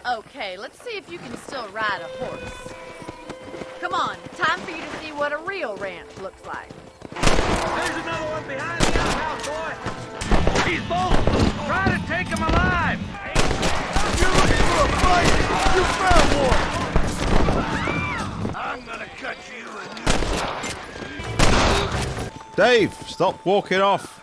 Okay, let's see if you can still ride a horse. Come on, time for you to see what a real ranch looks like. There's another one behind the outhouse, boy! He's bold! Try to take him alive! You're looking for a fight! You found one! I'm gonna cut you a new... Dave, stop walking off.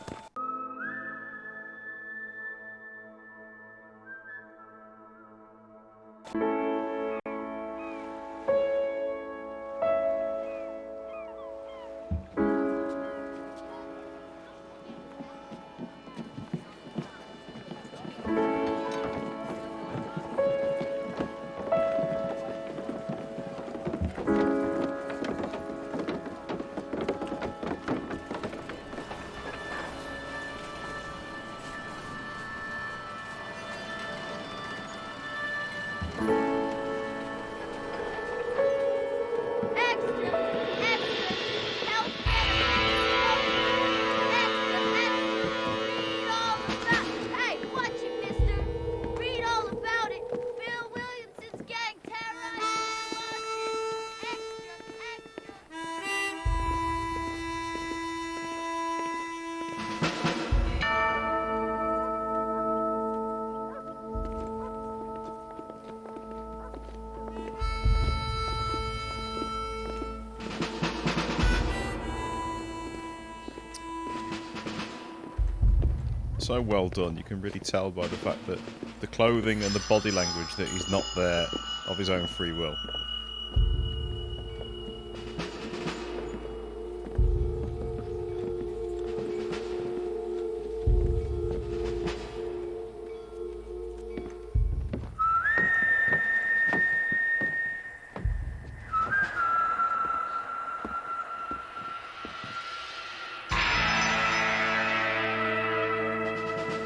So well done. You can really tell by the fact that the clothing and the body language that he's not there of his own free will.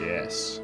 Yes.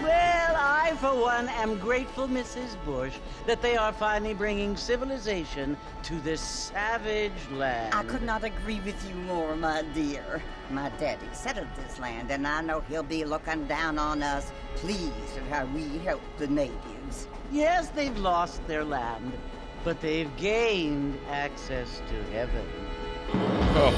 Well, I, for one, am grateful, Mrs. Bush, that they are finally bringing civilization to this savage land. I could not agree with you more, my dear. My daddy settled this land, and I know he'll be looking down on us, pleased at how we help the natives. Yes, they've lost their land, but they've gained access to heaven. Oh.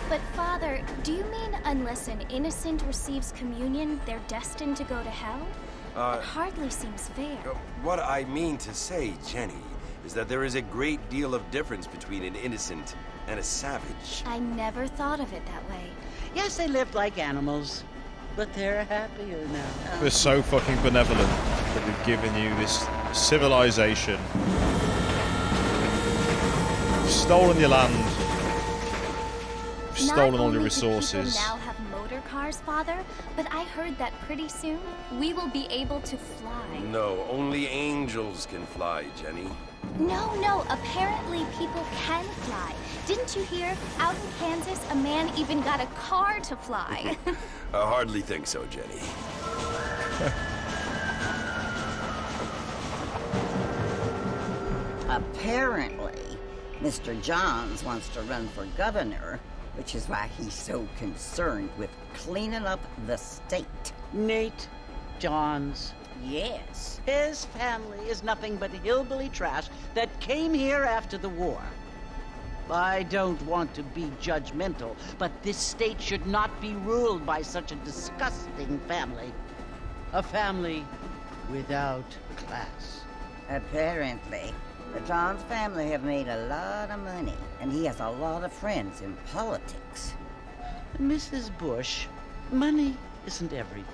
But Father, do you mean unless an innocent receives communion, they're destined to go to hell? That hardly seems fair. What I mean to say, Jenny, is that there is a great deal of difference between an innocent and a savage. I never thought of it that way. Yes, they lived like animals, but they're happier now. They're so fucking benevolent that they've given you this civilization. Stolen your land. Stolen all your resources. Not only do people now have motor cars, Father, but I heard that pretty soon we will be able to fly. No, only angels can fly, Jenny. No, apparently people can fly. Didn't you hear? Out in Kansas, a man even got a car to fly. I hardly think so, Jenny. Apparently, Mr. Johns wants to run for governor, which is why he's so concerned with cleaning up the state. Nate Johns. Yes. His family is nothing but hillbilly trash that came here after the war. I don't want to be judgmental, but this state should not be ruled by such a disgusting family. A family without class. Apparently, the Johns family have made a lot of money, and he has a lot of friends in politics. Mrs. Bush, money isn't everything.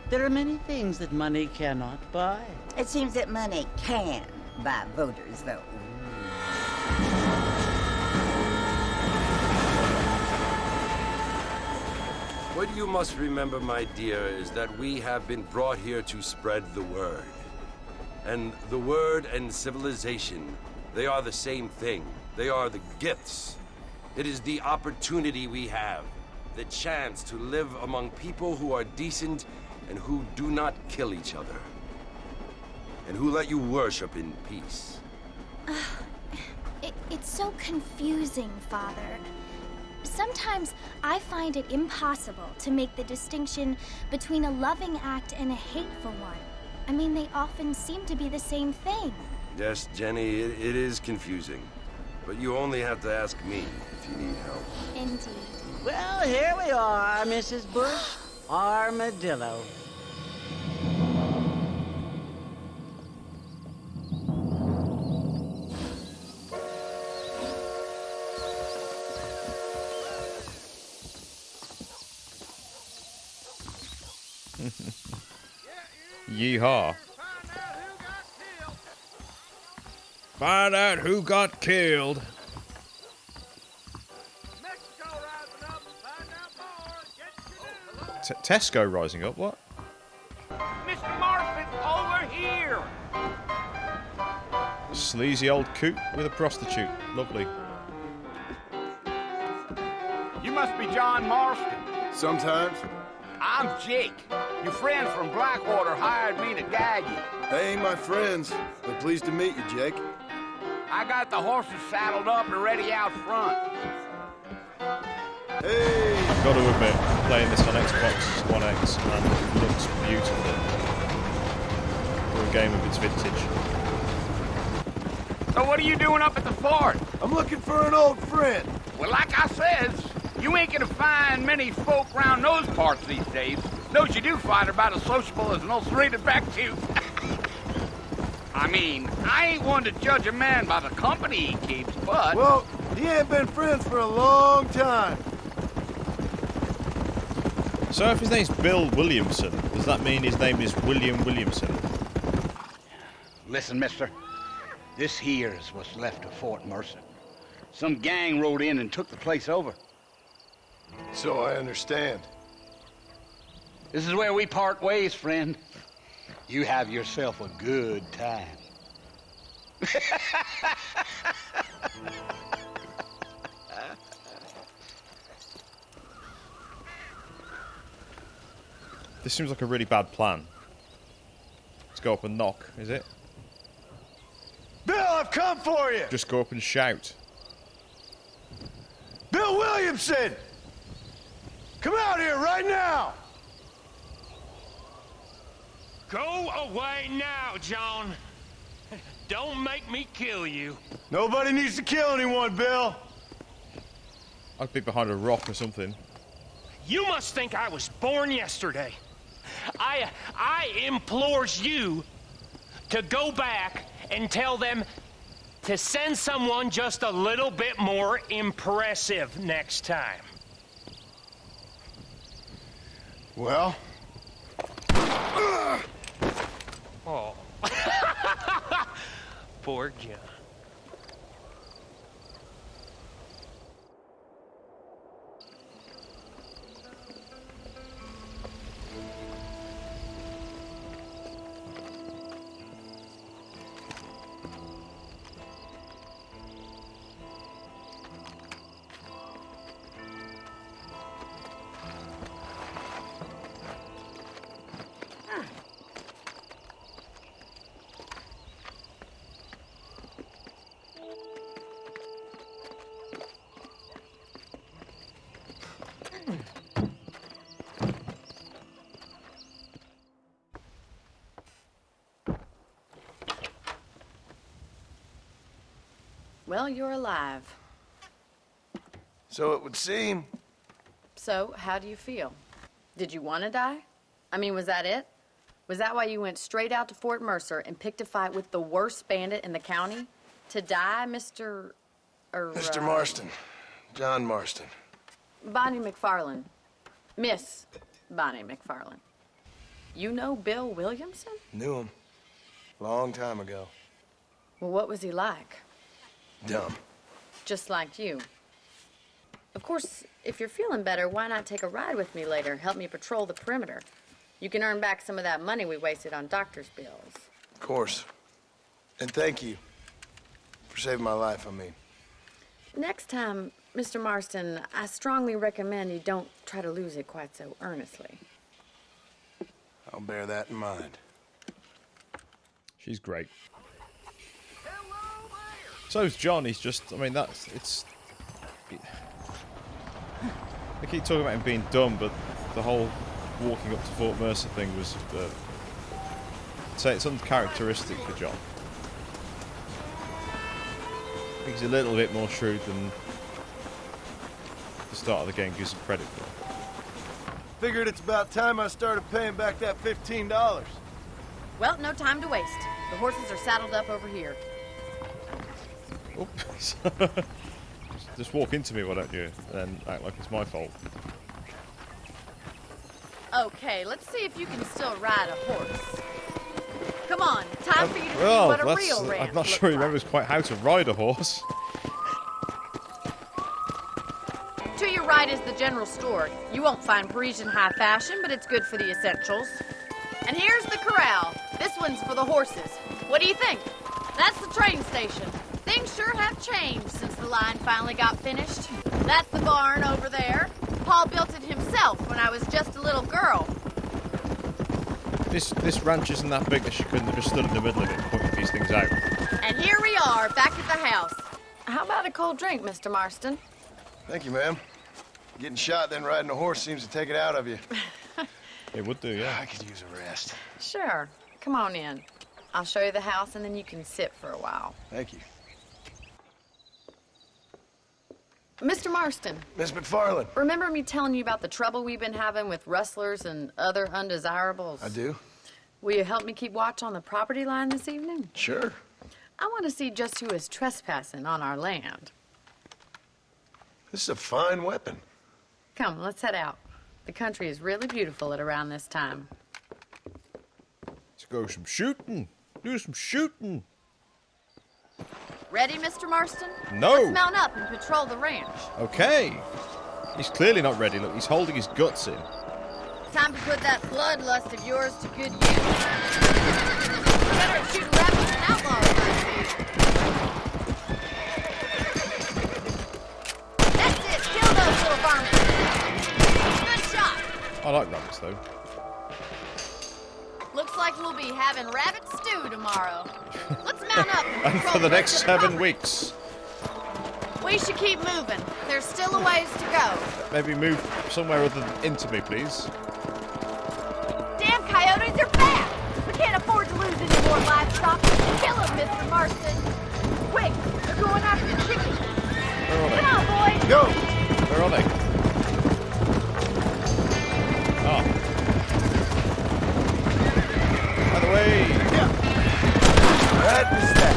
There are many things that money cannot buy. It seems that money can buy voters, though. What you must remember, my dear, is that we have been brought here to spread the word. And the word and civilization They are the same thing. They are the gifts. It is the opportunity we have, the chance to live among people who are decent and who do not kill each other, and who let you worship in peace. It's so confusing, Father. Sometimes I find it impossible to make the distinction between a loving act and a hateful one. I mean, they often seem to be the same thing. Yes, Jenny, it is confusing. But you only have to ask me if you need help. Indeed. Well, here we are, Mrs. Bush. Armadillo. Yeehaw. Find out who got killed. Tesco rising up, what? Mr. Marston's over here! Sleazy old coot with a prostitute. Lovely. You must be John Marston. Sometimes. I'm Jake. Your friends from Blackwater hired me to gag you. They ain't my friends, but pleased to meet you, Jake. I got the horses saddled up and ready out front. Hey! Got to admit, playing this on Xbox One X and it looks beautiful for a game of its vintage. So what are you doing up at the fort? I'm looking for an old friend. Well, like I says, you ain't gonna find many folk round those parts these days. Those you do find are about as sociable as an ulcerated back tooth. I mean, I ain't one to judge a man by the company he keeps, but... Well, he ain't been friends for a long time. So if his name's Bill Williamson, does that mean his name is William Williamson? Listen, mister. This here is what's left of Fort Mercer. Some gang rode in and took the place over. So I understand. This is where we part ways, friend. You have yourself a good time. This seems like a really bad plan. Let's go up and knock, is it? Bill, I've come for you! Just go up and shout. Bill Williamson! Come out here right now! Go away now, John. Don't make me kill you. Nobody needs to kill anyone, Bill. I'd be behind a rock or something. You must think I was born yesterday. I implores you to go back and tell them to send someone just a little bit more impressive next time. Well? Oh. Poor John. Well, you're alive. So it would seem. So, how do you feel? Did you want to die? I mean, was that it? Was that why you went straight out to Fort Mercer and picked a fight with the worst bandit in the county? To die, Mr. Mr. Marston. John Marston. Bonnie McFarland. Miss Bonnie McFarland. You know Bill Williamson? Knew him. Long time ago. Well, what was he like? Dumb. Just like you. Of course, if you're feeling better, why not take a ride with me later? Help me patrol the perimeter. You can earn back some of that money we wasted on doctor's bills. Of course. And thank you For saving my life, I mean. Next time, Mr. Marston, I strongly recommend you don't try to lose it quite so earnestly. I'll bear that in mind. She's great. So's John. He's just, I mean, it's... They keep talking about him being dumb, but the whole walking up to Fort Mercer thing was... I'd say it's uncharacteristic for John. I think he's a little bit more shrewd than the start of the game gives him credit for. Figured it's about time I started paying back that $15. Well, no time to waste. The horses are saddled up over here. Oops. Just walk into me, why don't you? And act like it's my fault. Okay, let's see if you can still ride a horse. Come on, time for you to Well, see what a real ranch I'm not looks sure he like. remembers quite how to ride a horse. To your right is the general store. You won't find Parisian high fashion, but it's good for the essentials. And here's the corral. This one's for the horses. What do you think? That's the train station. Things sure have changed since the line finally got finished. That's the barn over there. Paul built it himself when I was just a little girl. This ranch isn't that big that she couldn't have just stood in the middle of it and pointed these things out. And here we are, back at the house. How about a cold drink, Mr. Marston? Thank you, ma'am. Getting shot, then riding a horse seems to take it out of you. It would do, yeah. I could use a rest. Sure. Come on in. I'll show you the house, and then you can sit for a while. Thank you. Mr. Marston, Miss McFarland. remember me telling you about the trouble we've been having with rustlers and other undesirables? I do? Will you help me keep watch on the property line this evening? Sure. I want to see just who is trespassing on our land. This is a fine weapon. Come, let's head out. The country is really beautiful at around this time. Let's go some shooting. Do some shooting. Ready, Mr. Marston? No. Let's mount up and patrol the ranch. Okay. He's clearly not ready. Look, he's holding his guts in. Time to put that bloodlust of yours to good use. Better at shooting rabbits than outlaws, I see. That's it. Kill those little varmints. Good shot. I like rabbits, though. Looks like we'll be having rabbit stew tomorrow. Let's mount up and And patrol for the rest next of 7 property. weeks. We should keep moving. There's still a ways to go. Maybe move somewhere other than into me, please. Damn coyotes are back! We can't afford to lose any more livestock. Kill them, Mr. Marston. Quick, they're going after the chickens. Where are they? Come on, boys. Go! Where are they? Ah. By the way. Yeah. Right in the stack.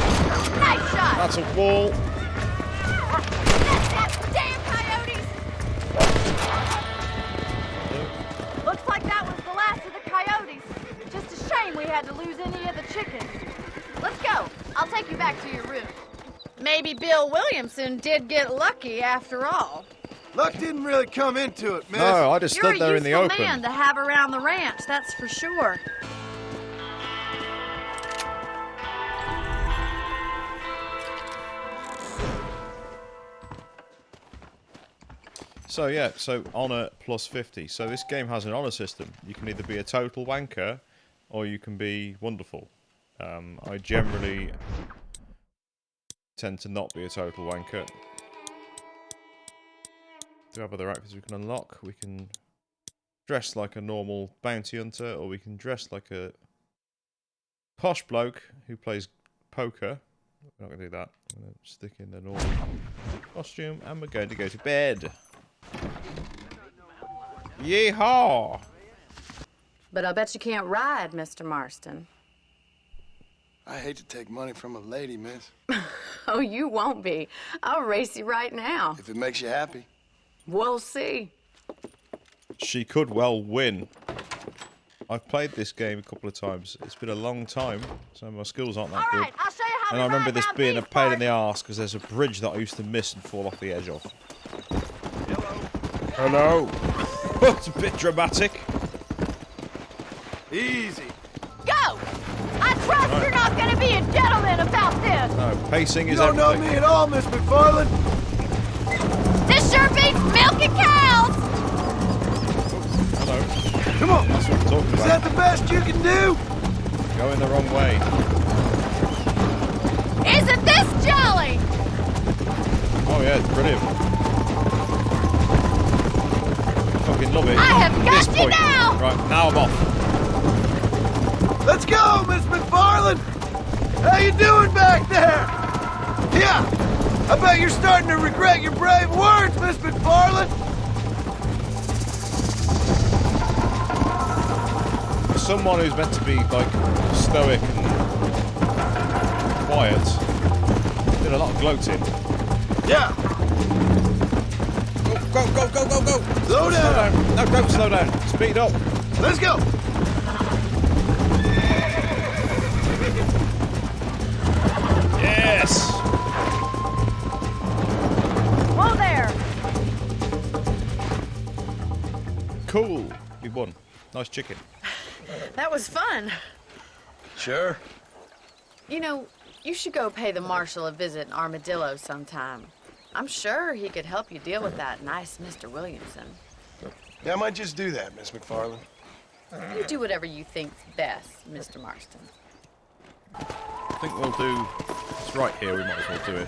Nice shot. That's a wall. That's damn coyotes. Looks like that was the last of the coyotes. Just a shame we had to lose any of the chickens. Let's go. I'll take you back to your room. Maybe Bill Williamson did get lucky after all. Luck didn't really come into it, miss. No, I just You're stood there a in the useful open. man to have around the ranch, that's for sure. So yeah, so honor plus 50. So this game has an honor system. You can either be a total wanker, or you can be wonderful. I generally tend to not be a total wanker. Do we have other outfits we can unlock? We can dress like a normal bounty hunter, or we can dress like a posh bloke who plays poker. We're not going to do that. I'm going to stick in the normal costume, and we're going to go to bed. Yeehaw! But I bet you can't ride, Mr. Marston. I hate to take money from a lady, miss. Oh, you won't be. I'll race you right now. If it makes you happy. We'll see. She could well win. I've played this game a couple of times. It's been a long time, so my skills aren't that good. All right, I'll show you how And we I remember ride this down being a these pain in the parts. arse because there's a bridge that I used to miss and fall off the edge of. Hello. It's a bit dramatic. Easy. Go! I trust you're not gonna be a gentleman about this. No, pacing You is don't know everything. me at all, Miss McFarland. This sure beats milking cows. Hello. Come on. That's what I'm talking Is about. that the best you can do? Going the wrong way. Isn't this jolly? Oh yeah, it's brilliant. I fucking love it. I have At got this you point. now. Right, now I'm off. Let's go, Miss McFarland. How you doing back there? Yeah. I bet you're starting to regret your brave words, Miss McFarland. For someone who's meant to be like stoic and quiet, did a lot of gloating. Yeah. Go. Slow down. No, don't slow down. Speed up. Let's go. Yes. Whoa there. Cool. We won. Nice chicken. That was fun. Sure. You know, you should go pay the marshal a visit in Armadillo sometime. I'm sure he could help you deal with that nice Mr. Williamson. Yeah, I might just do that, Miss McFarland. You do whatever you think's best, Mr. Marston. I think we'll do. It's right here. We might as well do it.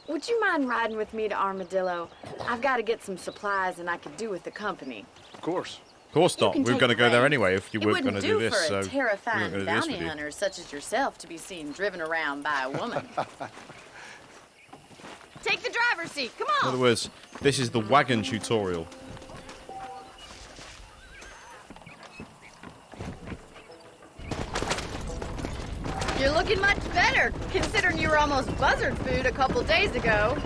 Would you mind riding with me to Armadillo? I've got to get some supplies and I could do with the company. Of course. Of course You not. can We were take going to go there Ray. anyway if you It weren't going wouldn't to do do this. for a So terrifying we weren't gonna do this bounty with you. hunter such as yourself to be seen driven around by a woman. Take the driver's seat. Come In on. other words, this is the wagon tutorial. You're looking much better, considering you were almost buzzard food a couple days ago.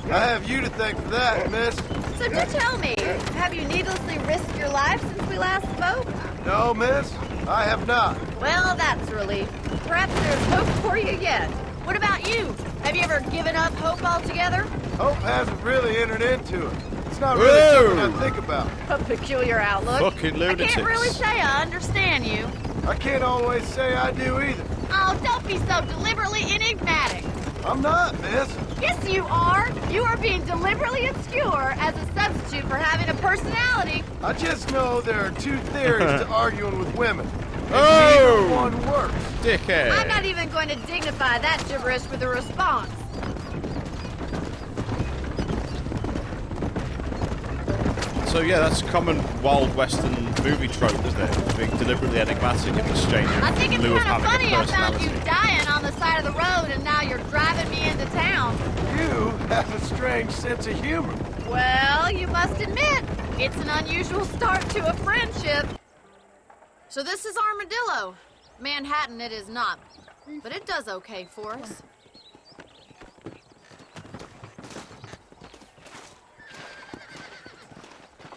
I have you to thank for that, miss. So do tell me, have you needlessly risked your life since we last spoke? No, miss, I have not. Well, that's a relief. Perhaps there's hope for you yet. What about you? Have you ever given up hope altogether? Hope hasn't really entered into it. It's not really Whoa! something I think about. A peculiar outlook. Fucking I lunatics. can't really say I understand you. I can't always say I do either. Oh, don't be so deliberately enigmatic. I'm not, miss. Yes, you are. You are being deliberately obscure as a substitute for having a personality. I just know there are two theories to arguing with women. And Oh! neither one works. Dickhead. I'm not even going to dignify that gibberish with a response. So yeah, that's a common wild western movie trope, isn't it? Being deliberately enigmatic in exchange I think in it's lieu of kind of having funny a I found you personality. dying on the side of the road and now you're driving me into town. You have a strange sense of humor. Well, you must admit, it's an unusual start to a friendship. So this is Armadillo. Manhattan it is not, but it does okay for us.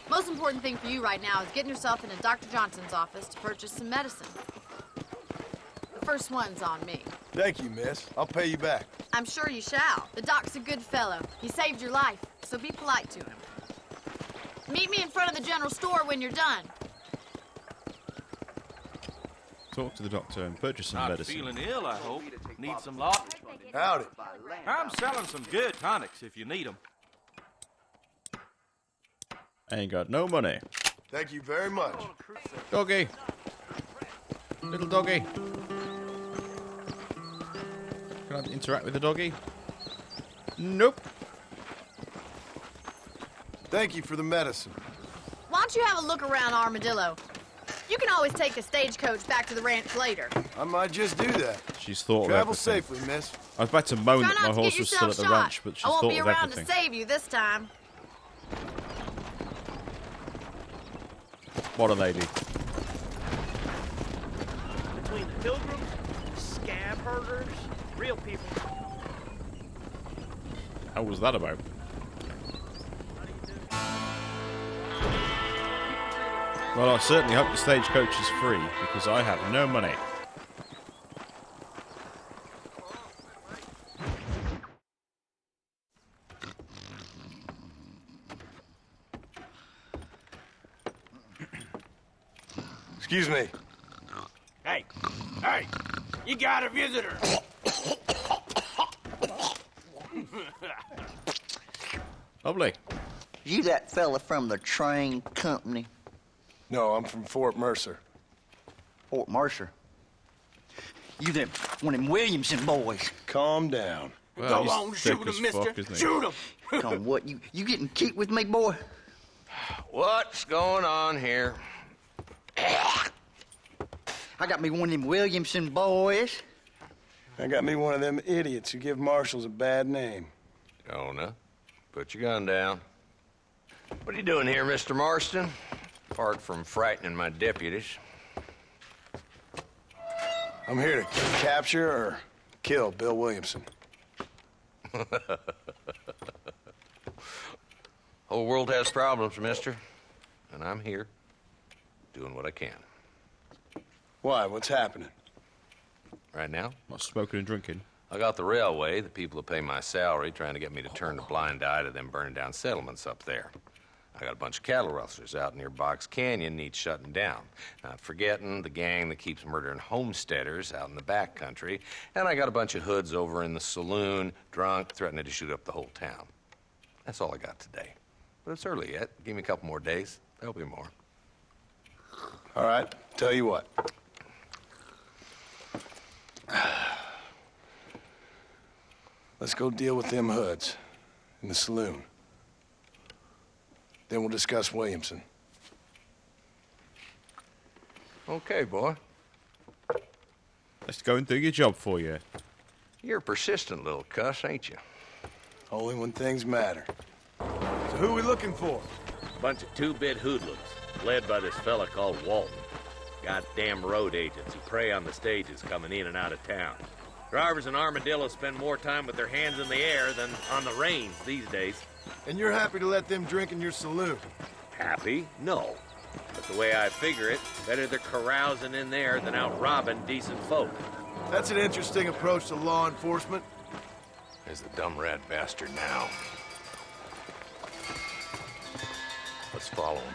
Most important thing for you right now is getting yourself into Dr. Johnson's office to purchase some medicine. The first one's on me. Thank you, miss. I'll pay you back. I'm sure you shall. The doc's a good fellow. He saved your life, so be polite to him. Meet me in front of the general store when you're done. Talk to the doctor and purchase some Not medicine. feeling ill, I hope. Need some law? Howdy. I'm selling some good tonics if you need them. Ain't got no money. Thank you very much. Doggy. Little doggy. Can I interact with the doggy? Nope. Thank you for the medicine. Why don't you have a look around Armadillo? You can always take a stagecoach back to the ranch later. I might just do that. She's thought Travel of everything. safely, miss. I was about to moan Try that my not to get horse was still yourself at the shot. ranch, but she's I won't thought be of around everything. to save you this time. What a lady. Between the pilgrims, scab herders, real people. How was that about? Well, I certainly hope the stagecoach is free, because I have no money. Excuse me. Hey, you got a visitor. Lovely. You that fella from the train company? No, I'm from Fort Mercer. Fort Mercer? You them, one of them Williamson boys. Calm down. Well, Go on, shoot him, mister. Shoot him. Come on, what, you getting kicked with me, boy? What's going on here? I got me one of them Williamson boys. I got me one of them idiots who give marshals a bad name. Jonah, put your gun down. What are you doing here, Mr. Marston? Apart from frightening my deputies. I'm here to capture or kill Bill Williamson. Whole world has problems, mister. And I'm here, doing what I can. Why? What's happening? Right now, Not smoking and drinking. I got the railway, the people who pay my salary, trying to get me to turn a blind eye to them burning down settlements up there. I got a bunch of cattle rustlers out near Box Canyon needs shutting down. Not forgetting the gang that keeps murdering homesteaders out in the back country. And I got a bunch of hoods over in the saloon, drunk, threatening to shoot up the whole town. That's all I got today. But it's early yet. Give me a couple more days. There'll be more. All right, tell you what. Let's go deal with them hoods in the saloon. Then we'll discuss Williamson. Okay, boy. Let's go and do your job for you. You're a persistent little cuss, ain't you? Only when things matter. So who are we looking for? Bunch of two-bit hoodlums, led by this fella called Walton. Goddamn road agents who prey on the stages coming in and out of town. Drivers in Armadillo spend more time with their hands in the air than on the reins these days. And you're happy to let them drink in your saloon? Happy? No. But the way I figure it, better they're carousing in there than out robbing decent folk. That's an interesting approach to law enforcement. There's the dumb rat bastard now. Let's follow him.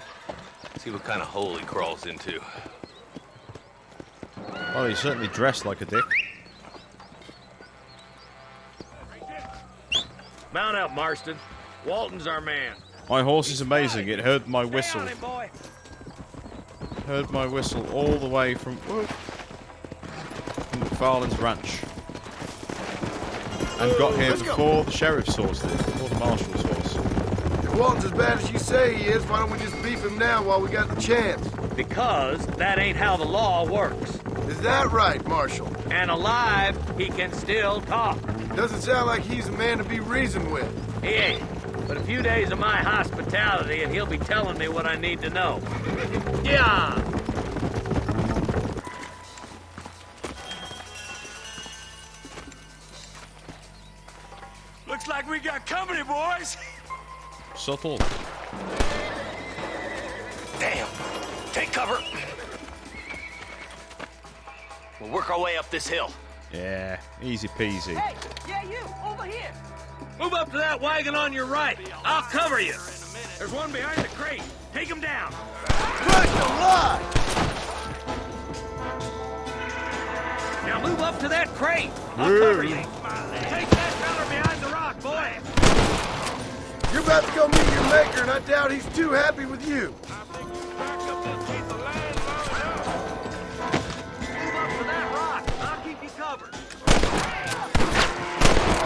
See what kind of hole he crawls into. Well, he's certainly dressed like a dick. Mount up, Marston. Walton's our man. My horse is amazing. It heard my whistle. Stay on him, boy. Heard my whistle all the way from McFarlane's ranch. And got here before the sheriff's horse did, before the marshal's horse. If Walton's as bad as you say he is, why don't we just beef him now while we got the chance? Because that ain't how the law works. Is that right, Marshal? And alive, he can still talk. Doesn't sound like he's a man to be reasoned with. He ain't. But a few days of my hospitality and he'll be telling me what I need to know. Yeah! Looks like we got company, boys. Subtle. Damn! Take cover! We'll work our way up this hill. Yeah, easy peasy. Hey, yeah, you, over here. Move up to that wagon on your right. I'll cover you. There's one behind the crate. Take him down. Christ alive! Now move up to that crate. I'll cover you. Take that feller behind the rock, boy. You're about to go meet your maker, and I doubt he's too happy with you. Move up to that rock. I'll keep you covered.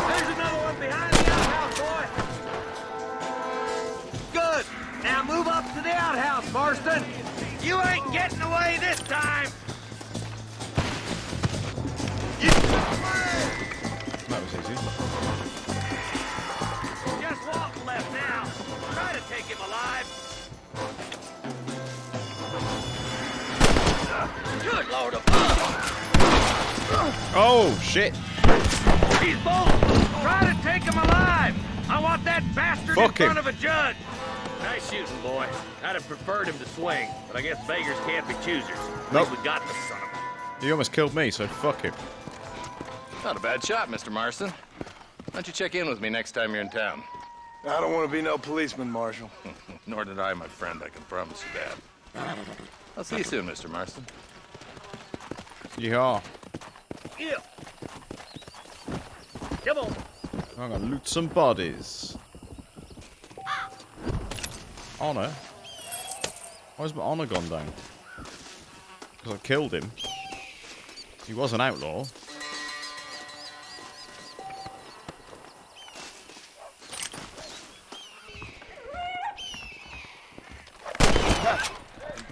There's another one behind the outhouse, boy. Good. Now move up to the outhouse, Marston. You ain't getting away this time. That was easy. Just Walton left now. Try to take him alive. Good Lord above! Oh, shit. He's bold! Try to take him alive! I want that bastard Fuck in him. front of a judge! Nice shooting, boy. I'd have preferred him to swing, but I guess beggars can't be choosers. At Nope. least we got the son of a... He almost killed me, so fuck him. Not a bad shot, Mr. Marston. Why don't you check in with me next time you're in town? I don't want to be no policeman, Marshal. Nor did I, my friend. I can promise you that. I'll see you soon, Mr. Marston. Yeah. Yeah. Come on. I'm gonna loot some bodies. Honor? Why's my honor gone down? Because I killed him. He was an outlaw.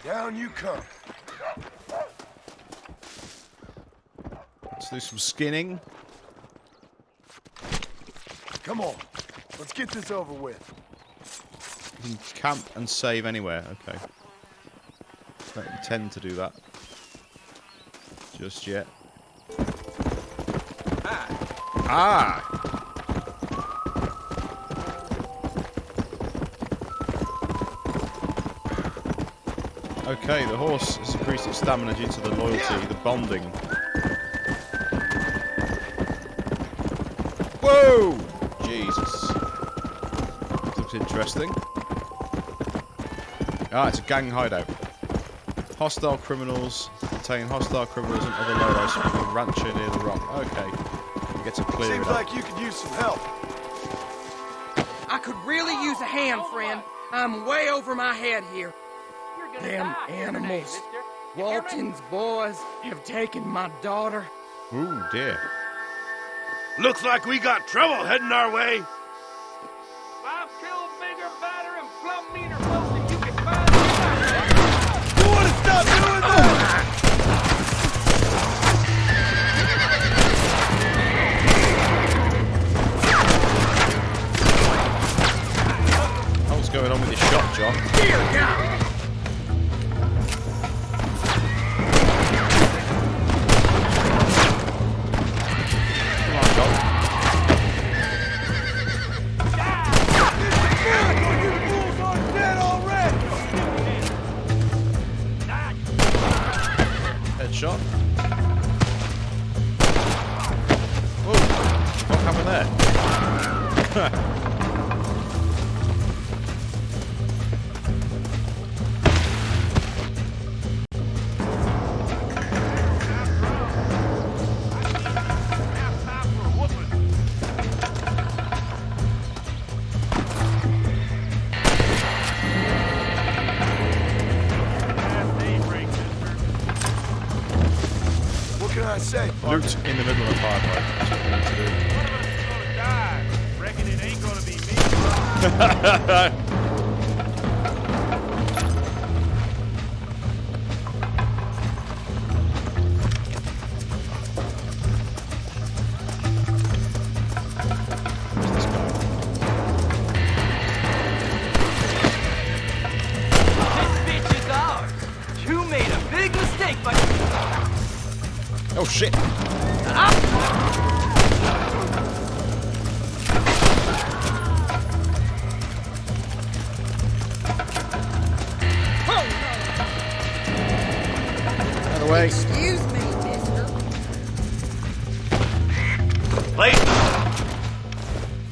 Down you come. Let's do some skinning. Come on. Let's get this over with. You can camp and save anywhere. Okay. Don't intend to do that just yet. Ah! Okay, the horse has increased its stamina due to the loyalty, the bonding. Whoa! Jesus. This looks interesting. Ah, it's a gang hideout. Hostile criminals contain hostile criminals and other lowlights from the rancher near the rock. Okay. We get to clear Seems it up. like you could use some help. I could really use a hand, friend. I'm way over my head here. Them animals. Walton's boys have taken my daughter. Ooh, dear. Looks like we got trouble heading our way. I've killed bigger, fatter, and plumb meaner folks than you can find. You want to stop doing that? What's going on with your shot, John? Dear God! Come on, John. You fools are dead already! Headshot. Whoa, what happened there? What can I say? Loot in the middle of the firefight. That's what we need to do. Reckon it ain't gonna be me. Where's this guy? This bitch is ours. You made a big mistake, but... Oh shit! Out of the way. Excuse me, mister. Wait.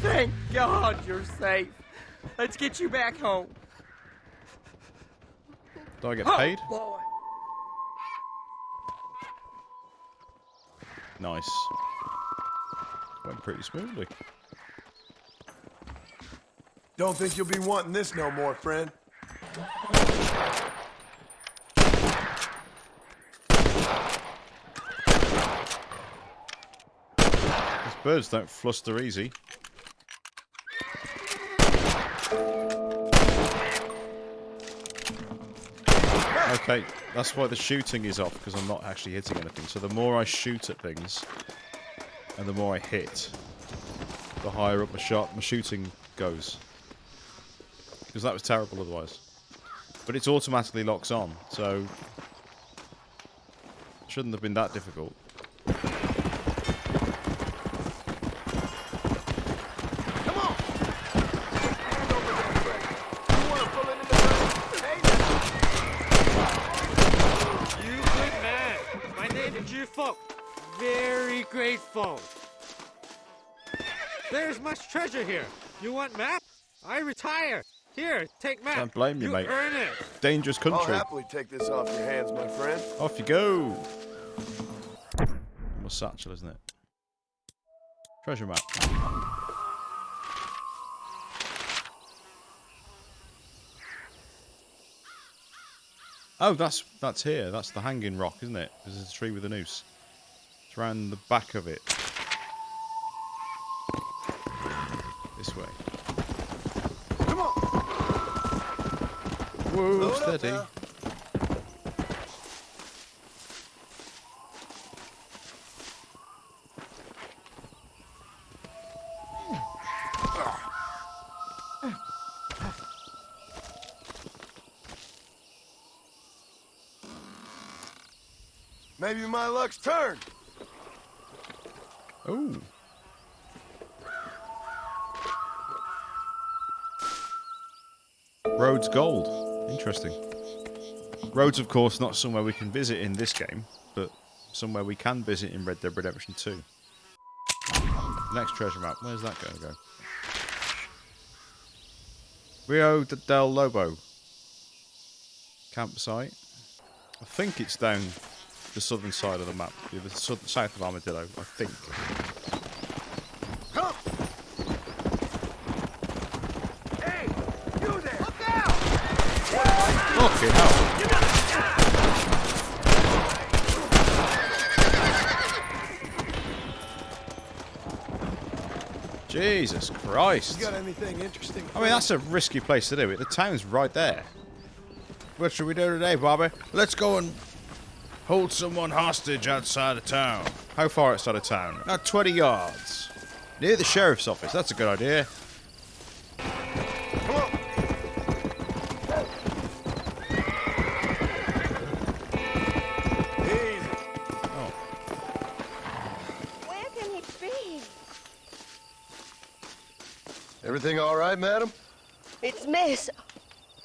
Thank God you're safe. Let's get you back home. Do I get paid? Oh, boy. Nice. Went pretty smoothly. Don't think you'll be wanting this no more, friend. These birds don't fluster easy. Okay, that's why the shooting is off, because I'm not actually hitting anything. So the more I shoot at things, and the more I hit, the higher up my shooting goes. Because that was terrible otherwise. But it automatically locks on, so it shouldn't have been that difficult. Come on! Hand over there, Frank. You want to pull it in the Hey, You good man. My name is Jufo. Very grateful. There's much treasure here. You want map? I retire. Here, take Matt. Don't blame you, mate. Earn it. Dangerous country. I'll happily take this off your hands, my friend. Off you go. More satchel, isn't it? Treasure map. Oh, that's here. That's the hanging rock, isn't it? There's a tree with a noose. It's around the back of it. This way. Come on. Whoa, Load up steady. now. Maybe my luck's turned. Oh. Rhodes Gold. Interesting. Rhodes, of course, not somewhere we can visit in this game, but somewhere we can visit in Red Dead Redemption 2. Next treasure map. Where's that going to go? Rio del Lobo. Campsite. I think it's down the southern side of the map. Yeah, the south of Armadillo, I think. Come! Hey, you there! Look out! Fucking hell. Jesus Christ. You got anything interesting? I mean, that's a risky place to do it. The town's right there. What should we do today, Bobby? Let's go and hold someone hostage outside of town. How far outside of town? About 20 yards. Near the sheriff's office. That's a good idea. Come on. Easy. Oh. Where can he be? Everything all right, madam? It's Miss.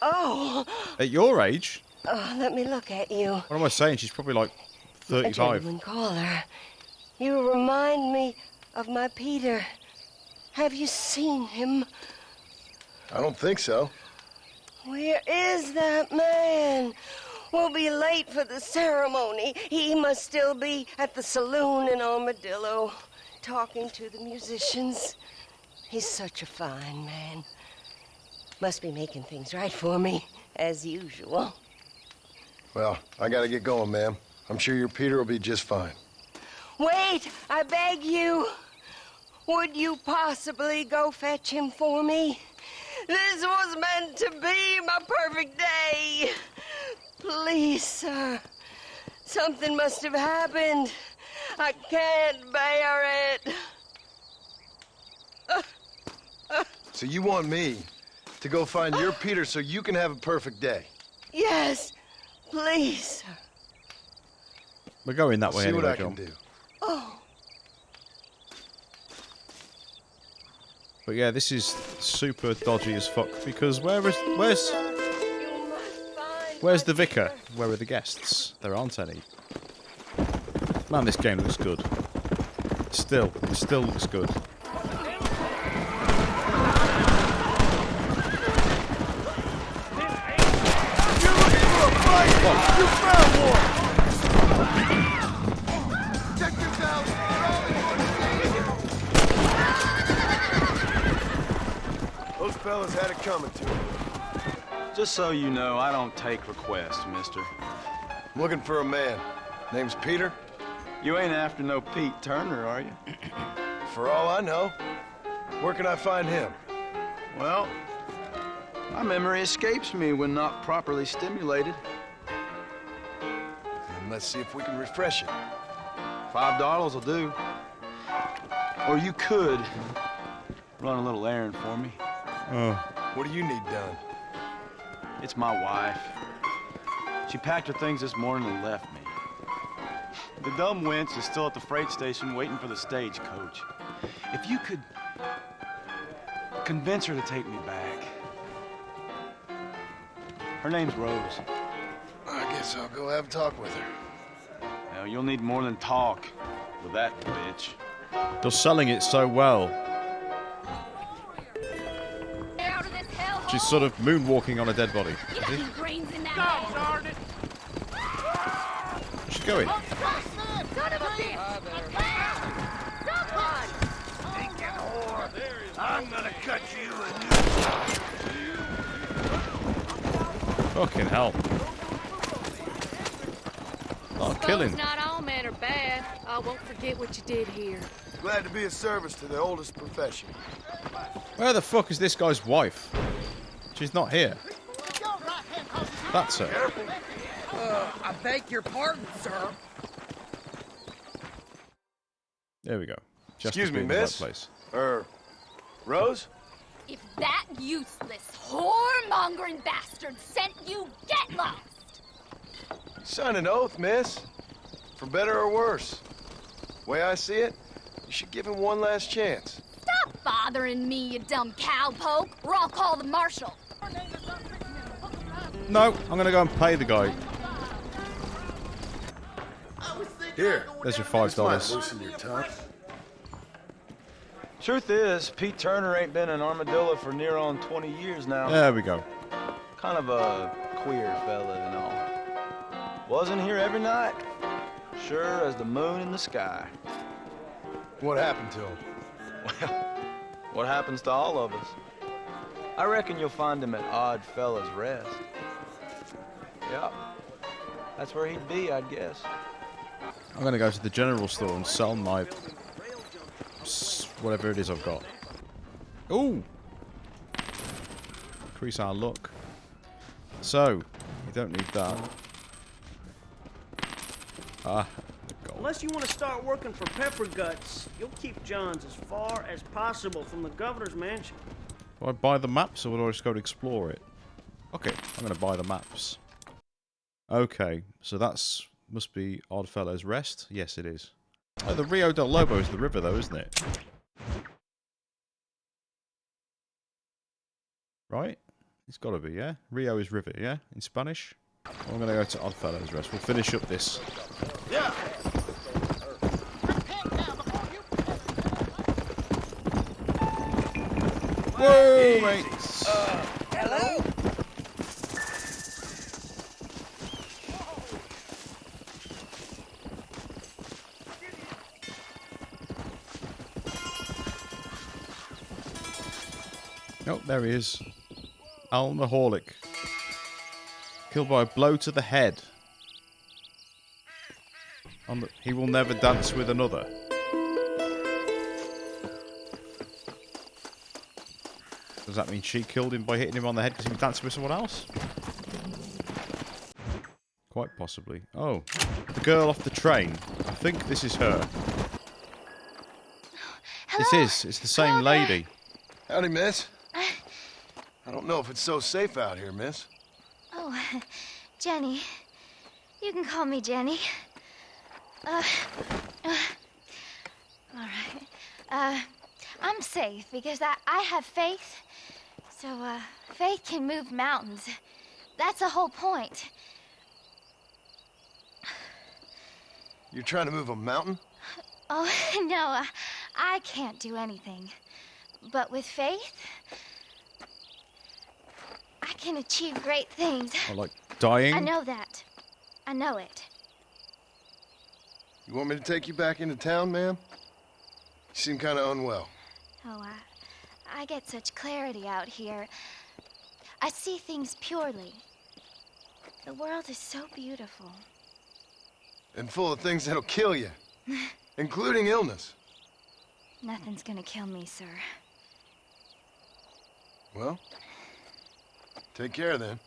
Oh. At your age? Oh, let me look at you. What am I saying? She's probably like A 35. gentleman caller. You remind me of my Peter. Have you seen him? I don't think so. Where is that man? We'll be late for the ceremony. He must still be at the saloon in Armadillo, talking to the musicians. He's such a fine man. Must be making things right for me, as usual. Well, I gotta get going, ma'am. I'm sure your Peter will be just fine. Wait, I beg you. Would you possibly go fetch him for me? This was meant to be my perfect day. Please, sir. Something must have happened. I can't bear it. So you want me to go find your Peter so you can have a perfect day? Yes, please, sir. We're going that way See anyway, what I John. can do. Oh. But yeah, this is super dodgy as fuck because where's the vicar? Where are the guests? There aren't any. Man, this game looks good. It still looks good. You found one! Check this out! Those fellas had it coming to them. Just so you know, I don't take requests, mister. I'm looking for a man. Name's Peter. You ain't after no Pete Turner, are you? For all I know. Where can I find him? Well, my memory escapes me when not properly stimulated. And let's see if we can refresh it. $5 will do. Or you could run a little errand for me. Oh. What do you need done? It's my wife. She packed her things this morning and left me. The dumb wench is still at the freight station waiting for the stagecoach. If you could convince her to take me back. Her name's Rose. I guess I'll go have a talk with her. Now, you'll need more than talk with that bitch. They're selling it so well. Get out of this hellhole! She's sort of moonwalking on a dead body. You got any brains in that head? She's going. Son of a bitch! Someone! Stinking whore! I'm gonna cut you a new... Fucking hell. Oh, killing. Not all men are bad. I won't forget what you did here. Glad to be of service to the oldest profession. Where the fuck is this guy's wife? She's not here. That's her. I beg your pardon, sir. There we go. Just Excuse me, miss? Place. Rose? If that useless, whoremongering bastard sent you, get lost! Sign an oath, miss. For better or worse. Way I see it, you should give him one last chance. Stop bothering me, you dumb cowpoke, or I'll call the marshal. No, I'm gonna go and pay the guy. Here. There's your $5. Loosen your tongue. Truth is, Pete Turner ain't been an armadillo for near on 20 years now. There we go. Kind of a queer fella and all. Wasn't here every night. Sure as the moon in the sky. What happened to him? Well, what happens to all of us? I reckon you'll find him at Odd Fella's Rest. Yep. That's where he'd be, I'd guess. I'm gonna go to the general store and sell my... whatever it is I've got. Ooh! Increase our luck. So, you don't need that. Ah, gold. Unless you want to start working for Pepper Guts, you'll keep John's as far as possible from the governor's mansion. Do I buy the maps or would I just go to explore it? Okay, I'm gonna buy the maps. Okay, so that's... must be Oddfellow's Rest? Yes, it is. Oh, the Rio del Lobo is the river, though, isn't it? Right? It's got to be, yeah? Rio is river, yeah? In Spanish? Well, I'm going to go to Oddfellow's Rest. We'll finish up this. Yeah! Whoa, mate! Hello? Oh, there he is. Almaholic. Killed by a blow to the head. He will never dance with another. Does that mean she killed him by hitting him on the head because he was dancing with someone else? Quite possibly. Oh, the girl off the train. I think this is her. Hello? It is. It's the same lady. Howdy, miss. I don't know if it's so safe out here, miss. Oh, Jenny. You can call me Jenny. All right. I'm safe because I have faith. So, faith can move mountains. That's the whole point. You're trying to move a mountain? Oh, no, I can't do anything. But with faith, I can achieve great things. Oh, like dying? I know that. I know it. You want me to take you back into town, ma'am? You seem kind of unwell. Oh, I get such clarity out here. I see things purely. The world is so beautiful. And full of things that'll kill you. Including illness. Nothing's gonna kill me, sir. Well, take care then.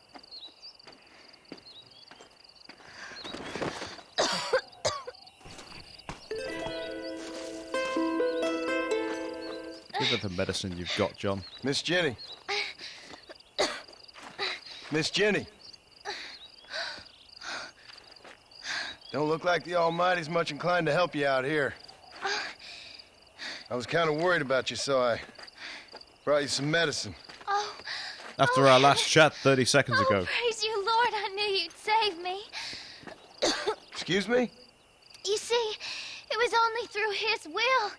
Give her the medicine you've got, John. Miss Jenny. Miss Jenny. Don't look like the Almighty's much inclined to help you out here. I was kind of worried about you, so I brought you some medicine. Oh. After our last chat 30 seconds ago. Praise you, Lord. I knew you'd save me. Excuse me? You see, it was only through his will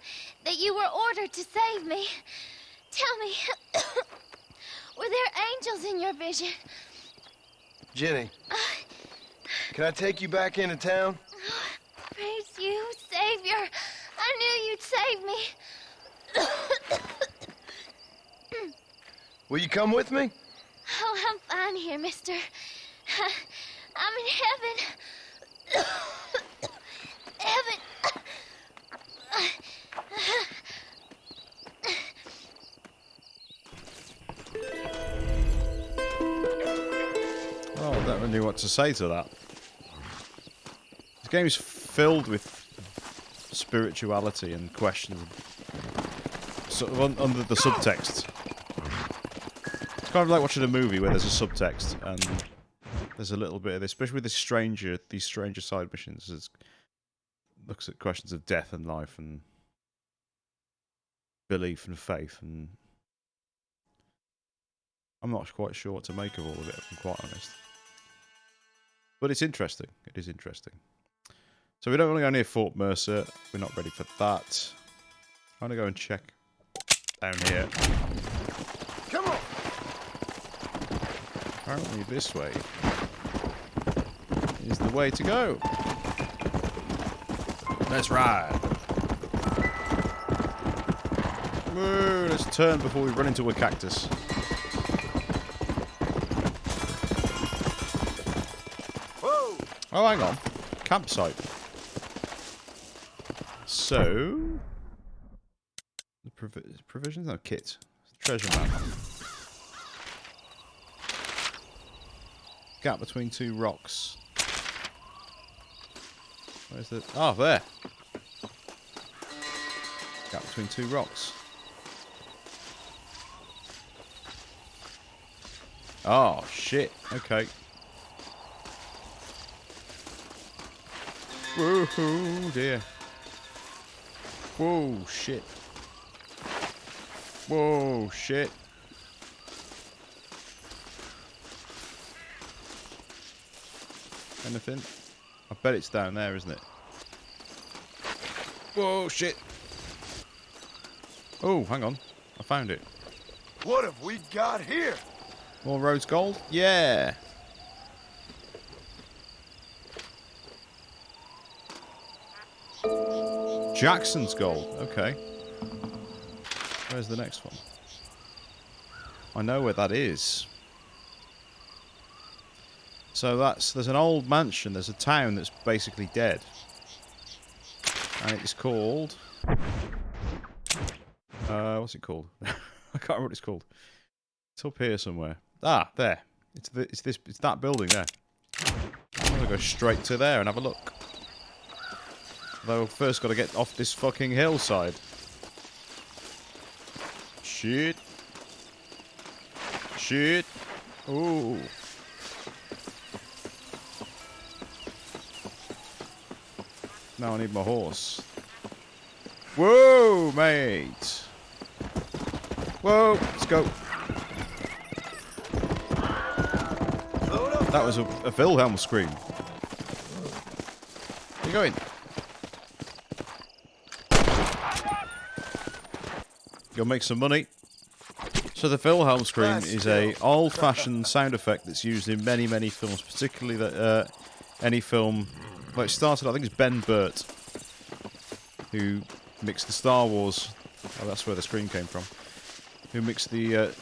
that you were ordered to save me. Tell me, Were there angels in your vision? Jenny, can I take you back into town? Praise you, Savior. I knew you'd save me. Will you come with me? Oh, I'm fine here, mister. I'm in heaven. Heaven. Oh, I don't really know what to say to that. This game is filled with spirituality and questions, sort of under the subtext. It's kind of like watching a movie where there's a subtext and there's a little bit of this, especially with these stranger side missions. It looks at questions of death and life and belief and faith, and I'm not quite sure what to make of all of it, if I'm quite honest. But it's interesting. It is interesting. So we don't want to go near Fort Mercer. We're not ready for that. I'm going to go and check down here. Come on! Apparently this way is the way to go. Let's ride. Whoa, let's turn before we run into a cactus. Whoa! Oh, hang on. Campsite. So... the provisions? No, kit. Treasure map. Gap between two rocks. Where's the... oh, there. Gap between two rocks. Oh, shit. Okay. Whoa, dear. Whoa, shit. Whoa, shit. Anything? I bet it's down there, isn't it? Whoa, shit. Oh, hang on. I found it. What have we got here? More Rhodes Gold? Yeah. Jackson's Gold. Okay. Where's the next one? I know where that is. So there's an old mansion, there's a town that's basically dead. And it's called... what's it called? I can't remember what it's called. It's up here somewhere. Ah, there. It's that building there. I'm gonna go straight to there and have a look. Though first gotta get off this fucking hillside. Shit. Shit. Ooh. Now I need my horse. Whoa, mate. Whoa, let's go. That was a Wilhelm scream. Where you going? You'll make some money. So the Wilhelm scream is a old-fashioned sound effect that's used in many, many films, particularly that any film. Well, it started, I think it's Ben Burt, who mixed the Star Wars. Oh, that's where the scream came from. Who mixed the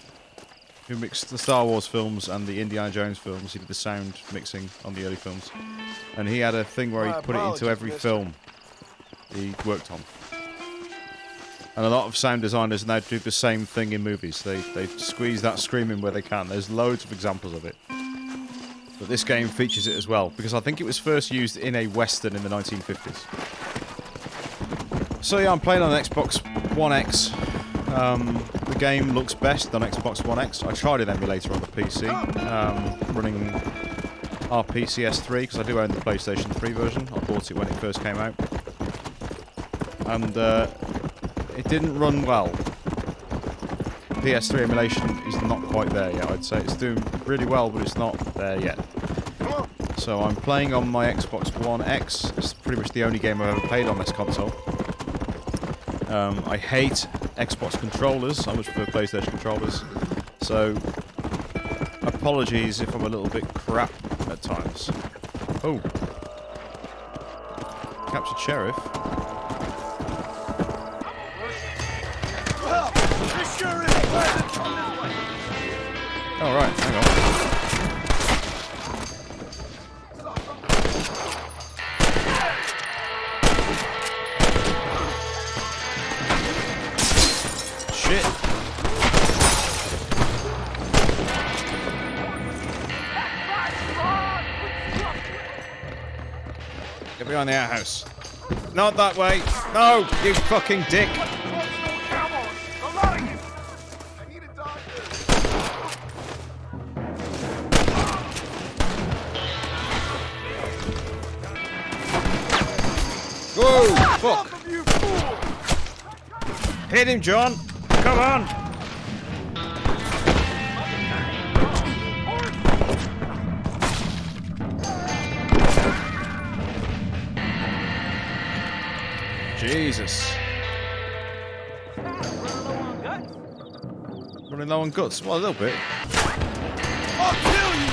Star Wars films and the Indiana Jones films. He did the sound mixing on the early films, and he had a thing where he put it into every film he worked on. And a lot of sound designers now do the same thing in movies. They squeeze that scream in where they can. There's loads of examples of it. But this game features it as well, because I think it was first used in a Western in the 1950s. So yeah, I'm playing on an Xbox One X. The game looks best on Xbox One X. I tried an emulator on the PC, running RPCS3, because I do own the PlayStation 3 version. I bought it when it first came out. And it didn't run well. PS3 emulation is not quite there yet, I'd say. It's doing really well, but it's not there yet. So I'm playing on my Xbox One X. It's pretty much the only game I've ever played on this console. I hate Xbox controllers. I much prefer PlayStation controllers. So, apologies if I'm a little bit crap at times. Oh. Captured sheriff. Well, this sure is pleasant. Oh, right, hang on. Shit. Get behind the outhouse. Not that way. No, you fucking dick. Whoa, fuck. Hit him, John. Come on. Jesus. Running low on guts? Well, a little bit. I'll kill you!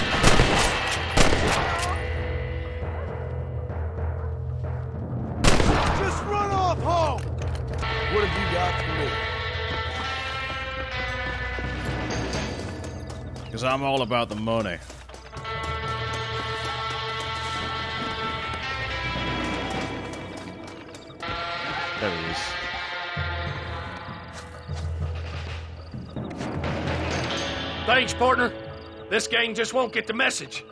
Just run off home! What have you got for me? Because I'm all about the money. There he is. Thanks, partner. This gang just won't get the message.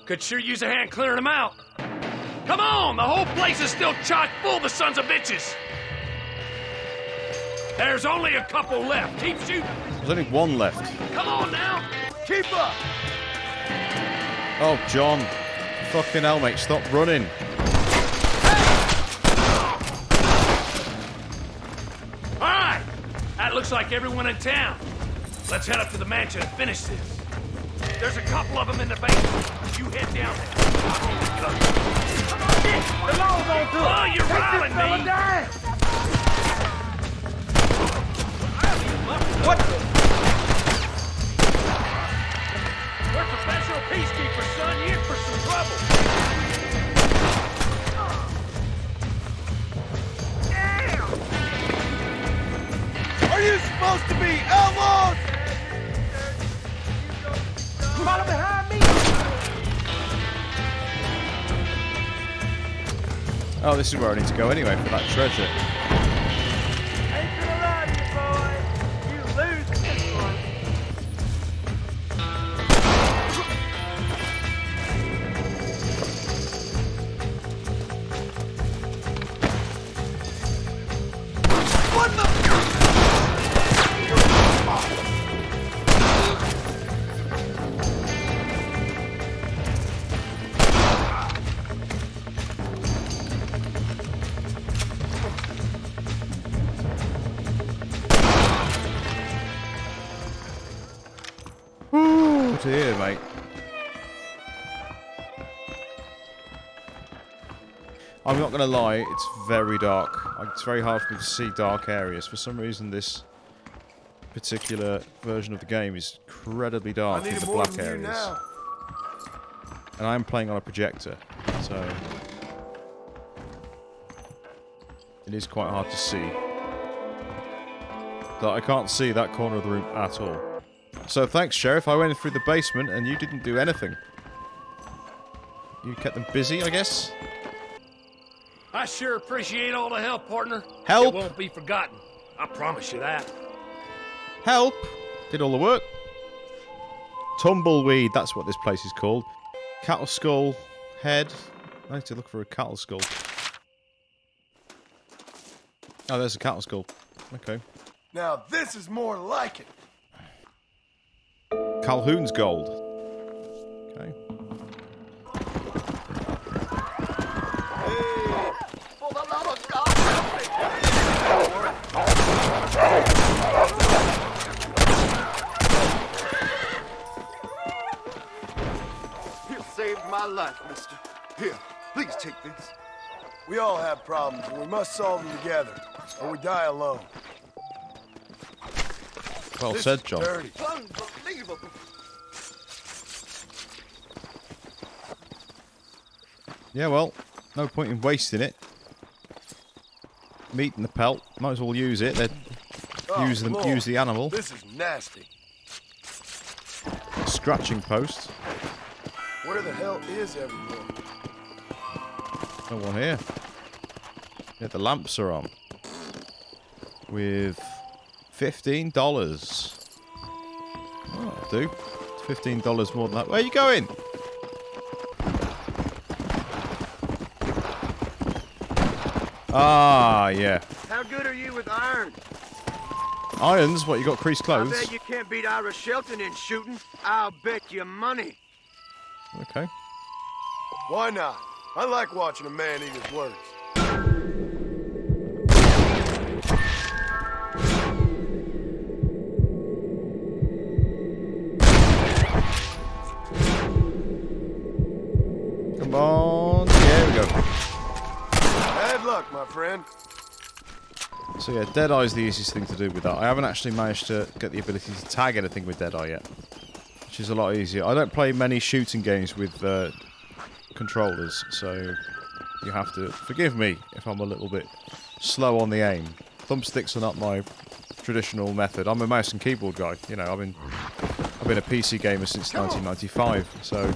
Could sure use a hand clearing them out. Come on! The whole place is still chock full of sons of bitches! There's only a couple left. Keep shooting. There's only one left. Come on now! Keep up! Oh, John. Fucking hell, mate. Stop running. Alright! That looks like everyone in town. Let's head up to the mansion and finish this. There's a couple of them in the basement. You head down there. The law's on to it. Oh, you're riling me! What? We're professional peacekeepers, son. You in for some trouble. Damn! Are you supposed to be outlaws? Follow behind me! Oh, this is where I need to go anyway for that treasure. Ain't gonna lie to you, boy. You lose this one. What the? Ooh, dear, mate. I'm not going to lie, it's very dark. It's very hard for me to see dark areas. For some reason, this particular version of the game is incredibly dark in the black areas. And I'm playing on a projector, so it is quite hard to see. But I can't see that corner of the room at all. So thanks, Sheriff. I went through the basement and you didn't do anything. You kept them busy, I guess? I sure appreciate all the help, partner. Help? It won't be forgotten. I promise you that. Help! Did all the work. Tumbleweed, that's what this place is called. Cattle skull, head. I need to look for a cattle skull. Oh, there's a cattle skull. Okay. Now this is more like it. Calhoun's gold. Okay. For the love of God! You saved my life, mister. Here, please take this. We all have problems, and we must solve them together, or we die alone. Well said, John. Dirty. Unbelievable. Unbelievable. Yeah, well, no point in wasting it. Meat in the pelt. Might as well use it. Then use the animal. This is nasty. Scratching post. Where the hell is everyone? No one here. Yeah, the lamps are on. With $15. Oh, that'll do. It's $15 more than that. Where are you going? Ah, yeah. How good are you with irons? Irons? What, you got creased clothes? I bet you can't beat Ira Shelton in shooting. I'll bet you money. Okay. Why not? I like watching a man eat his words. Come on. There we go. Bad luck, my friend. So yeah, Deadeye is the easiest thing to do with that. I haven't actually managed to get the ability to tag anything with Deadeye yet, which is a lot easier. I don't play many shooting games with controllers, so you have to forgive me if I'm a little bit slow on the aim. Thumbsticks are not my traditional method. I'm a mouse and keyboard guy. You know, I've been a PC gamer since 1995, so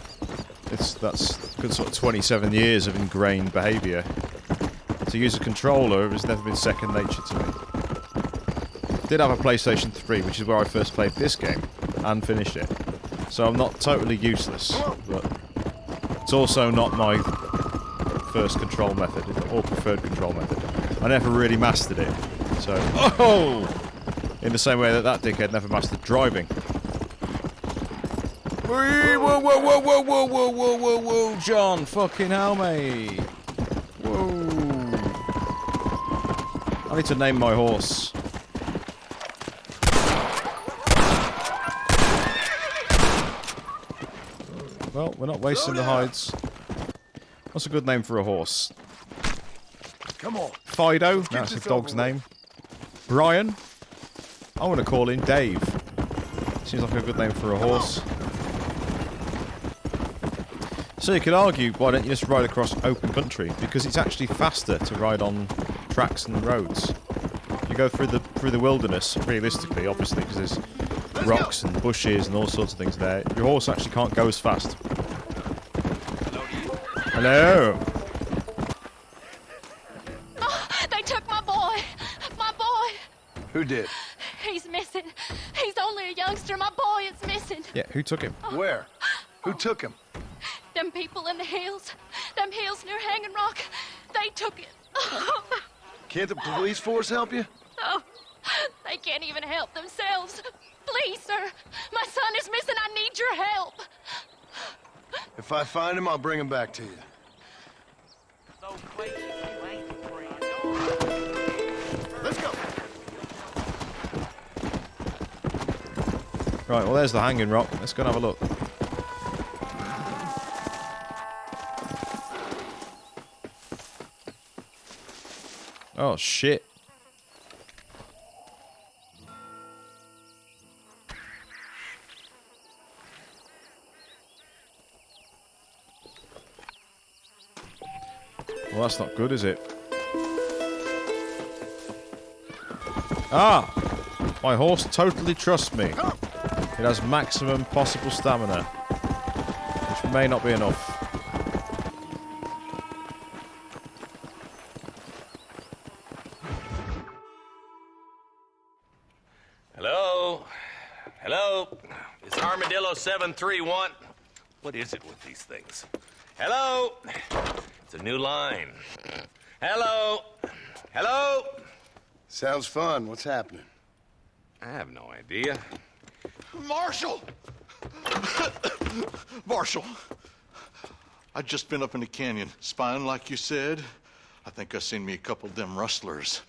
that's a good sort of 27 years of ingrained behaviour. To use a controller has never been second nature to me. Did have a PlayStation 3, which is where I first played this game, and finished it. So I'm not totally useless, but it's also not my first control method, or preferred control method. I never really mastered it. So, oh! In the same way that dickhead never mastered driving. Whoa, whoa, whoa, whoa, whoa, whoa, whoa, whoa, whoa, John, fucking hell, mate. Whoa. I need to name my horse. Well, we're not wasting the hides. What's a good name for a horse? Come on. Fido? That's a dog's name. Brian? I want to call him Dave. Seems like a good name for a horse. So you could argue, why don't you just ride across open country? Because it's actually faster to ride on tracks and roads. You go through the wilderness, realistically, obviously, because there's rocks and bushes and all sorts of things there. Your horse actually can't go as fast. Hello. Oh, they took my boy. My boy. Who did? He's missing. He's only a youngster. My boy is missing. Yeah, who took him? Where? Who took him? Them people in the hills. Them hills near Hanging Rock. They took it. Can't the police force help you? Oh, they can't even help themselves. Please, sir. My son is missing. I need your help. If I find him, I'll bring him back to you. Let's go. Right, well, there's the Hanging Rock. Let's go and have a look. Oh, shit. Well, that's not good, is it? Ah! My horse totally trusts me. It has maximum possible stamina, which may not be enough. Hello? Hello? It's Armadillo 731. What is it with these things? Hello? It's a new line. Hello? Hello? Sounds fun. What's happening? I have no idea. Marshal! Marshal! I just been up in the canyon, spying like you said. I think I seen me a couple of them rustlers.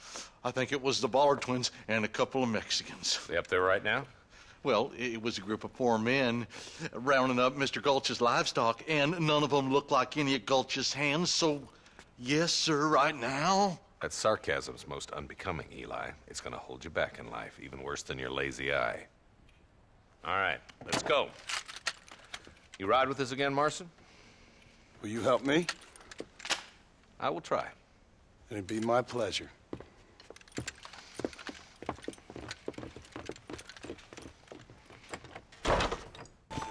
I think it was the Ballard twins and a couple of Mexicans. They up there right now? Well, it was a group of poor men rounding up Mr. Gulch's livestock, and none of them looked like any of Gulch's hands, so yes, sir, right now. That sarcasm's most unbecoming, Eli. It's gonna hold you back in life, even worse than your lazy eye. All right, let's go. You ride with us again, Marston? Will you help me? I will try. It'd be my pleasure.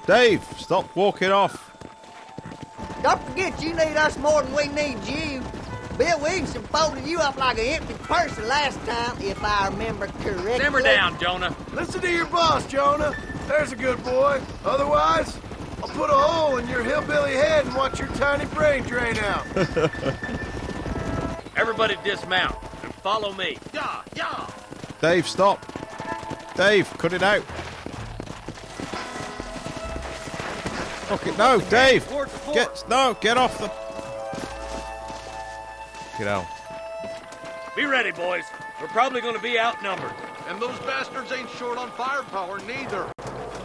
Dave, stop walking off. Don't forget you need us more than we need you. Bill Williamson folded you up like an empty person last time, if I remember correctly. Simmer down, Jonah. Listen to your boss, Jonah. There's a good boy. Otherwise, I'll put a hole in your hillbilly head and watch your tiny brain drain out. Everybody dismount and follow me. Yeah, yeah. Dave, stop. Dave, cut it out. Fuck it, no, Dave. Get off the... Get out. Be ready, boys. We're probably going to be outnumbered. And those bastards ain't short on firepower, neither.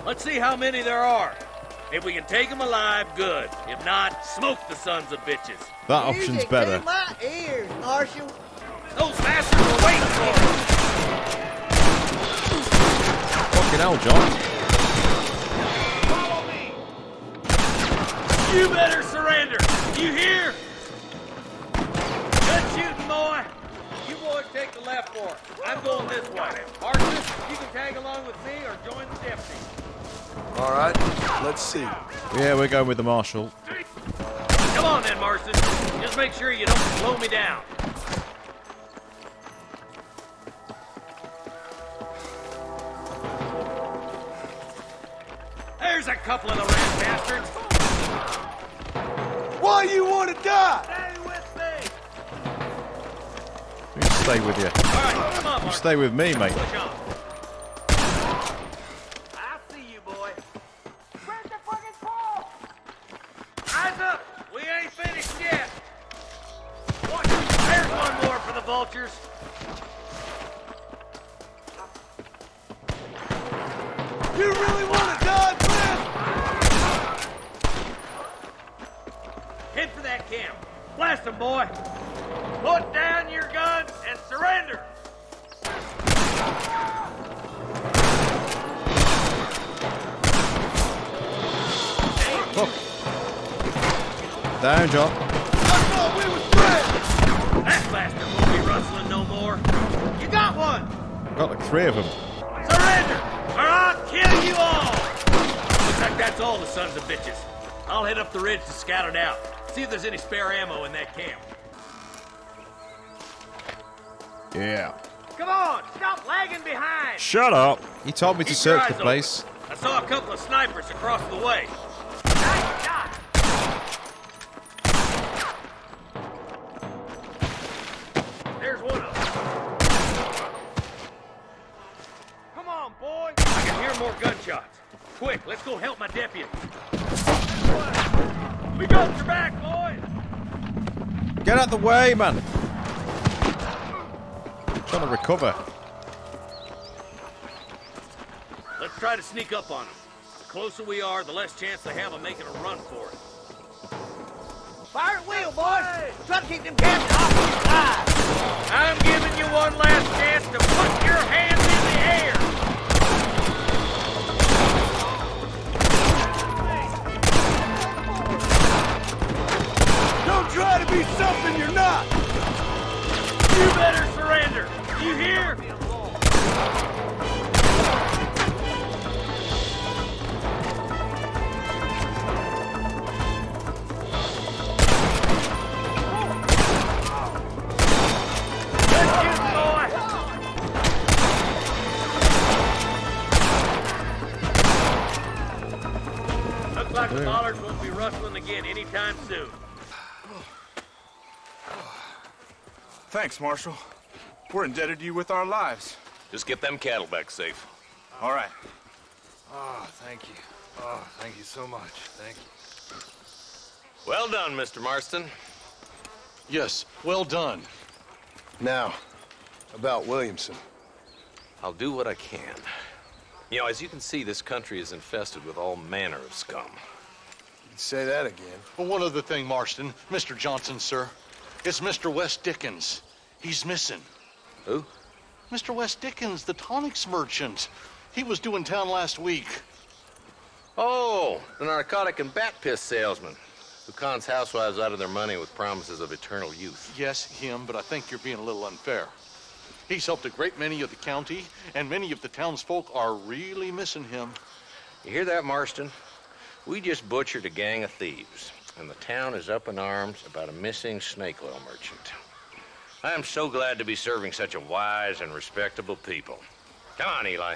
Let's see how many there are. If we can take them alive, good. If not, smoke the sons of bitches. That option's Music better. in my ears, Marshal. Those bastards are waiting for us. Fucking hell, John. You better surrender. You hear? Good shooting, boy. You boys take the left for it. I'm going this way. Archers, you can tag along with me or join the deputy. All right, let's see. Yeah, we're going with the marshal. Come on then, Marston. Just make sure you don't blow me down. There's a couple of the rat bastards. Why you want to die? Stay with me. You stay with you. All right, come on, You Marston. stay with me, mate. Push on. I see you, boy. Where's the fucking pole? Eyes up. We ain't finished yet. Watch. There's one more for the vultures. You really want to die, Cliff? Head for that camp. Blast them, boy. Put down your guns and surrender. Look. Down, John. I thought we was friends. That bastard won't be rustling no more. You got one. Got like 3 of them. Surrender, or I'll kill you all. Looks like that's all the sons of bitches. I'll head up the ridge to scout it out. See if there's any spare ammo in that camp. Yeah. Come on, stop lagging behind. Shut up. He told me to Keep your search the eyes place. open. I saw a couple of snipers across the way. There's one of them. Come on, boy. I can hear more gunshots. Quick, let's go help my deputy. We got your back, boys. Get out the way, man. Trying to recover. Let's try to sneak up on them. The closer we are, the less chance they have of making a run for it. Fire at will, boys. Try to keep them captains off the side. I'm giving you one last chance to put your hands in the air. Don't try to be something you're not. You better surrender. You hear? Looks like the bollards won't be rustling again anytime soon. Thanks, Marshal. We're indebted to you with our lives. Just get them cattle back safe. All right. Oh, thank you. Oh, thank you so much. Thank you. Well done, Mr. Marston. Yes, well done. Now, about Williamson. I'll do what I can. You know, as you can see, this country is infested with all manner of scum. You can say that again. Well, one other thing, Marston. Mr. Johnson, sir. It's Mr. Wes Dickens. He's missing. Who? Mr. Wes Dickens, the tonics merchant. He was due in town last week. Oh, the narcotic and bat piss salesman who cons housewives out of their money with promises of eternal youth. Yes, him, but I think you're being a little unfair. He's helped a great many of the county, and many of the townsfolk are really missing him. You hear that, Marston? We just butchered a gang of thieves, and the town is up in arms about a missing snake oil merchant. I am so glad to be serving such a wise and respectable people. Come on, Eli.